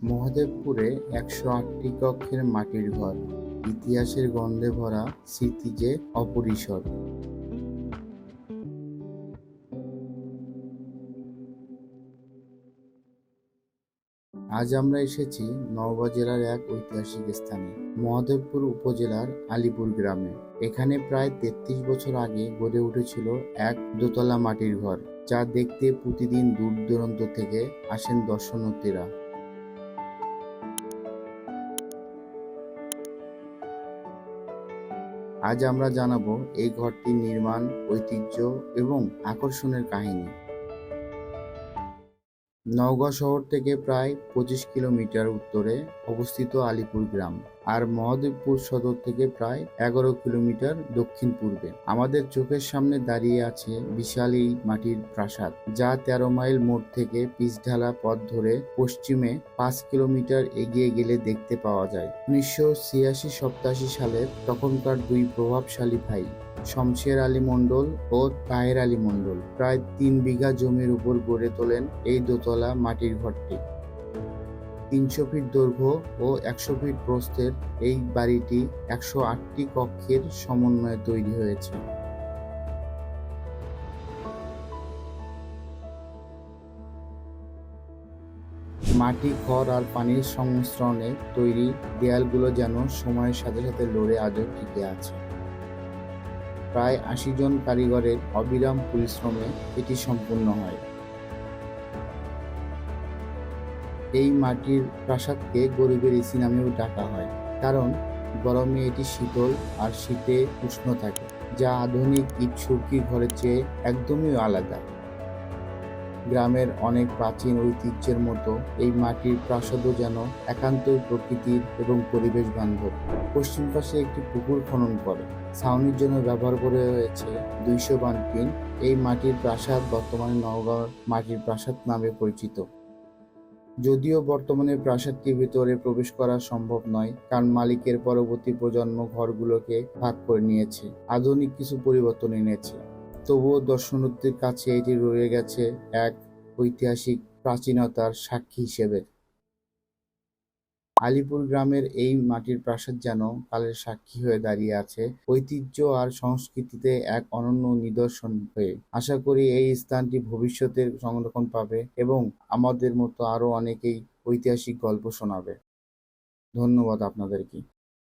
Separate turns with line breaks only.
মহাদেবপুরে ১০৮টি কক্ষের মাটির ঘর, ইতিহাসের গন্ধে ভরা স্মৃতি যে অপরিসর। আজ আমরা এসেছি নওগাঁ জেলার এক ঐতিহাসিক স্থানে, মহাদেবপুর উপজেলার আলীপুর গ্রামে। এখানে প্রায় ৩৩ বছর আগে গড়ে উঠেছিল এক দোতলা মাটির ঘর, যা দেখতে প্রতিদিন দূর দূরান্ত থেকে আসেন দর্শনার্থীরা। আজ আমরা জানাবো এই ঘরটির নির্মাণ, ঐতিহ্য এবং আকর্ষণের কাহিনী। নওগাঁ শহর থেকে প্রায় ২৫ কিলোমিটার উত্তরে অবস্থিত আলীপুর গ্রাম, আর মহাদেবপুর সদর থেকে প্রায় ১১ কিলোমিটার দক্ষিণ পূর্বে। আমাদের চোখের সামনে দাঁড়িয়ে আছে বিশাল এই মাটির প্রাসাদ, যা ১৩ মাইল মোড় থেকে পিচঢালা পথ ধরে পশ্চিমে ৫ কিলোমিটার এগিয়ে গেলে দেখতে পাওয়া যায়। ১৯৮৬-৮৭ সালের তখনকার দুই প্রভাবশালী ভাই শমশের আলী মণ্ডল ও তাহের আলী মণ্ডল প্রায় ৩ বিঘা জমির উপর গড়ে তোলেন এই দোতলা মাটির ঘরটি। ৩০০ ফিট দৈর্ঘ্য ও ১০০ ফিট প্রস্থের এই বাড়িটি ১০৮টি কক্ষের সমন্বয়ে তৈরি হয়েছে। মাটি, খড় আর পানির সংমিশ্রণে তৈরি দেয়ালগুলো যেন সময়ের সাথে সাথে লড়ে আজও টিকে আছে। প্রায় ৮০ জন কারিগরের অবিরাম পরিশ্রমে এটি সম্পূর্ণ হয়। এই মাটির প্রাসাদকে গরিবের এসি নামেও ডাকা হয়, কারণ গরমে এটি শীতল আর শীতে উষ্ণ থাকে, যা আধুনিক ইট সুরকি ঘরের চেয়ে একদমই আলাদা। গ্রামের অনেক প্রাচীন ঐতিহ্যের মতো এই মাটির প্রাসাদও যেন একান্তই প্রকৃতির এবং পরিবেশ বান্ধব। পশ্চিম পাশে একটি পুকুর খনন করে ছাউনির জন্য ব্যবহার করে হয়েছে ২০০ বানপিন। এই মাটির প্রাসাদ বর্তমানে নওগাঁর মাটির প্রাসাদ নামে পরিচিত। যদিও বর্তমানে প্রাসাদটির ভিতরে প্রবেশ করা সম্ভব নয়, কারণ মালিকের পরবর্তী প্রজন্ম ঘরগুলোকে ভাগ করে নিয়েছে, আধুনিক কিছু পরিবর্তন এনেছে। তবুও দর্শনার্থীর কাছে এটি রয়ে গেছে এক ঐতিহাসিক প্রাচীনতার সাক্ষী হিসেবে। আলীপুর গ্রামের এই মাটির প্রাসাদ যেন কালের সাক্ষী হয়ে দাঁড়িয়ে আছে, ঐতিহ্য আর সংস্কৃতিতে এক অনন্য নিদর্শন হয়ে। আশা করি এই স্থানটি ভবিষ্যতের সংরক্ষণ পাবে এবং আমাদের মতো আরো অনেকেই ঐতিহাসিক গল্প শোনাবে। ধন্যবাদ আপনাদেরকে।